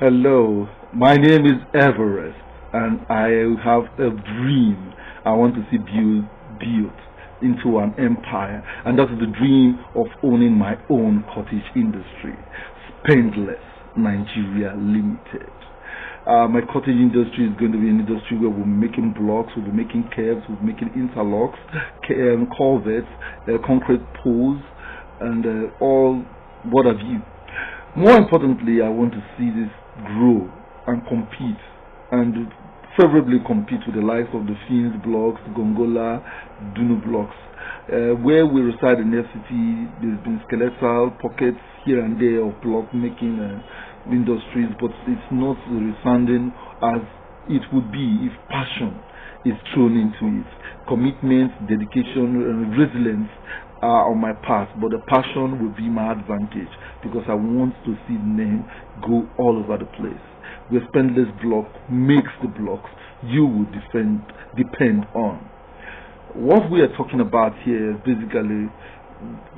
Hello, my name is Everest, and I have a dream. I want to see built into an empire, and that is the dream of owning my own cottage industry, Spendless Nigeria Limited. My cottage industry is going to be an industry where we're making blocks, we'll be making curves, we'll be making interlocks, culverts, concrete poles, and all what have you. More importantly, I want to see this grow and compete, and favorably compete with the likes of the Fins blocks, Gongola, Dunu blocks. Where we reside in FCT, there's been skeletal pockets here and there of block making industries, but it's not resounding as it would be if passion is thrown into it. Commitment, dedication, and resilience are on my part, but the passion will be my advantage because I want to see the name go all over the place. Where Spendless block makes the blocks you will depend on. What we are talking about here is basically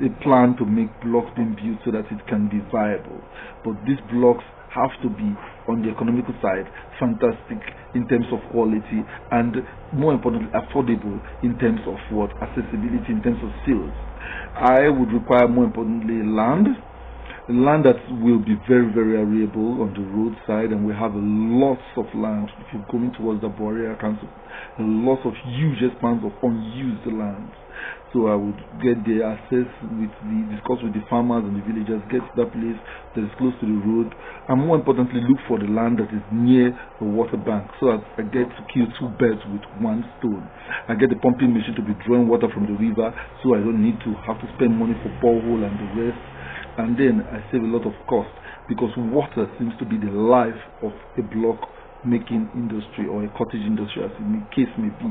a plan to make blocks being built so that it can be viable. But these blocks have to be, on the economical side, fantastic in terms of quality, and more importantly, affordable in terms of what? Accessibility, in terms of sales. I would require, more importantly, land that will be very, very arable on the roadside, and we have lots of land. If you're going towards the Borea Council, lots of huge expanse of unused lands. So I would get the access discuss with the farmers and the villagers, get to that place that is close to the road, and more importantly, look for the land that is near the water bank, so that I get to kill two birds with one stone. I get the pumping machine to be drawing water from the river, so I don't need to have to spend money for borehole and the rest. And then I save a lot of cost, because water seems to be the life of a block making industry or a cottage industry, as the case may be.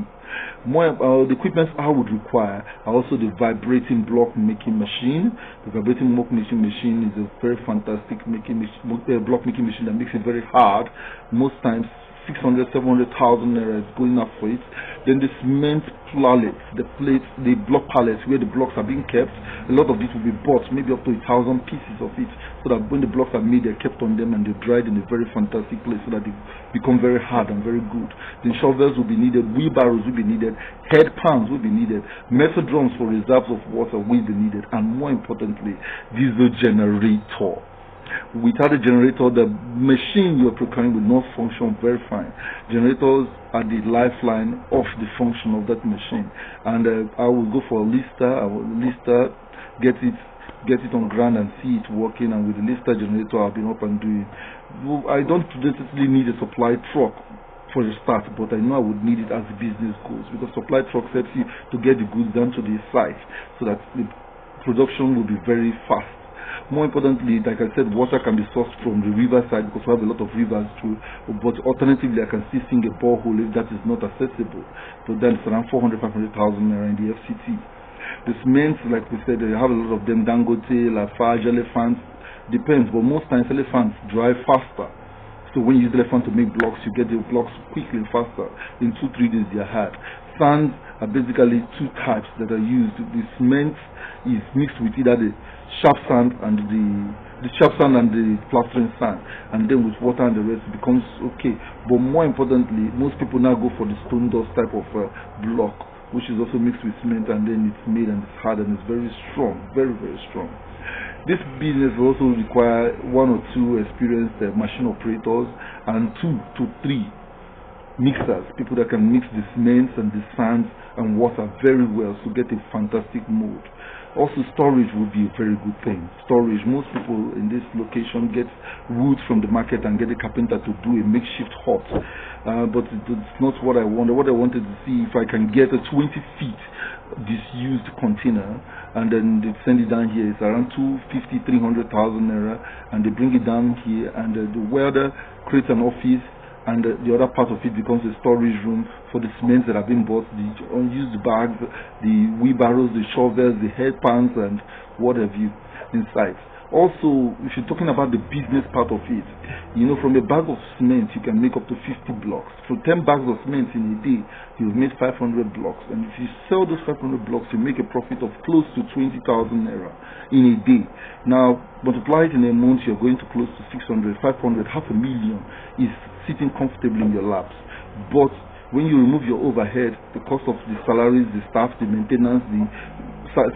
The equipment I would require are also the vibrating block making machine. The vibrating block making machine is a very fantastic block making machine that makes it very hard. Most times 600, 700,000 naira is going up for it. Then the cement pallets, the block pallets where the blocks are being kept, a lot of it will be bought, maybe up to 1,000 pieces of it, so that when the blocks are made, they're kept on them and they're dried in a very fantastic place so that they become very hard and very good. Then shovels will be needed, wheelbarrows will be needed, head pans will be needed, metal drums for reserves of water will be needed, and more importantly, diesel generator. Without a generator, the machine you're procuring will not function very fine. Generators are the lifeline of the function of that machine. And I will go for a lister. I will lister, get it on ground and see it working. And with the lister generator, I'll be up and doing. I don't necessarily need a supply truck for the start, but I know I would need it as the business goes, because supply truck helps you to get the goods down to the site so that the production will be very fast. More importantly, like I said, water can be sourced from the riverside, because we have a lot of rivers too. But alternatively, I can still sink a borehole if that is not accessible. So then it's around 400, 500,000 naira in the FCT. The cement, like we said, they have a lot of them, Dangote, Lafarge, Elephants, depends, but most times Elephants drive faster. So when you use Elephant to make blocks, you get the blocks quickly and faster. In 2-3 days they are hard. Sands are basically two types that are used. The cement is mixed with either the sharp sand and the sharp sand and the plastering sand, and then with water and the rest, it becomes okay. But more importantly, most people now go for the stone dust type of block, which is also mixed with cement, and then it's made and it's hard and it's very strong, very, very strong. This business will also require 1 or 2 experienced machine operators and 2 to 3 mixers, people that can mix the cements and the sands and water very well to get a fantastic mold. Also, storage would be a very good thing. Storage, most people in this location get wood from the market and get a carpenter to do a makeshift hut. But it's not what I wanted. What I wanted to see, if I can get a 20 feet disused container, and then they send it down here. It's around 250, 300,000 naira, and they bring it down here, and the welder creates an office, and the other part of it becomes a storage room for the cements that have been bought, the unused bags, the wheelbarrows, the shovels, the head pans, and what have you inside. Also, if you're talking about the business part of it, You know, from a bag of cement, you can make up to 50 blocks. From 10 bags of cement in a day, you've made 500 blocks. And if you sell those 500 blocks, you make a profit of close to 20,000 naira in a day. Now, multiply it in a month, you're going to close to 600, 500, half a million is sitting comfortably in your laps. But when you remove your overhead, the cost of the salaries, the staff, the maintenance, the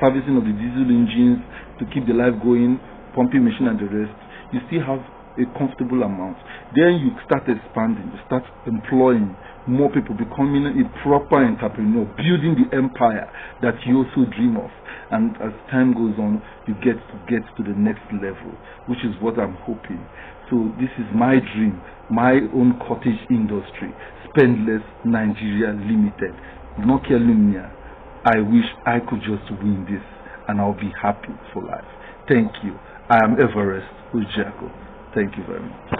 servicing of the diesel engines to keep the life going, pumping machine and the rest, you still have a comfortable amount. Then you start expanding, you start employing more people, becoming a proper entrepreneur, building the empire that you also dream of. And as time goes on, you get to the next level, which is what I'm hoping. So this is my dream, my own cottage industry, Spendless Nigeria Limited, Nokia Lumnia. I wish I could just win this and I'll be happy for life. Thank you. I am Everest Ujago. Thank you very much.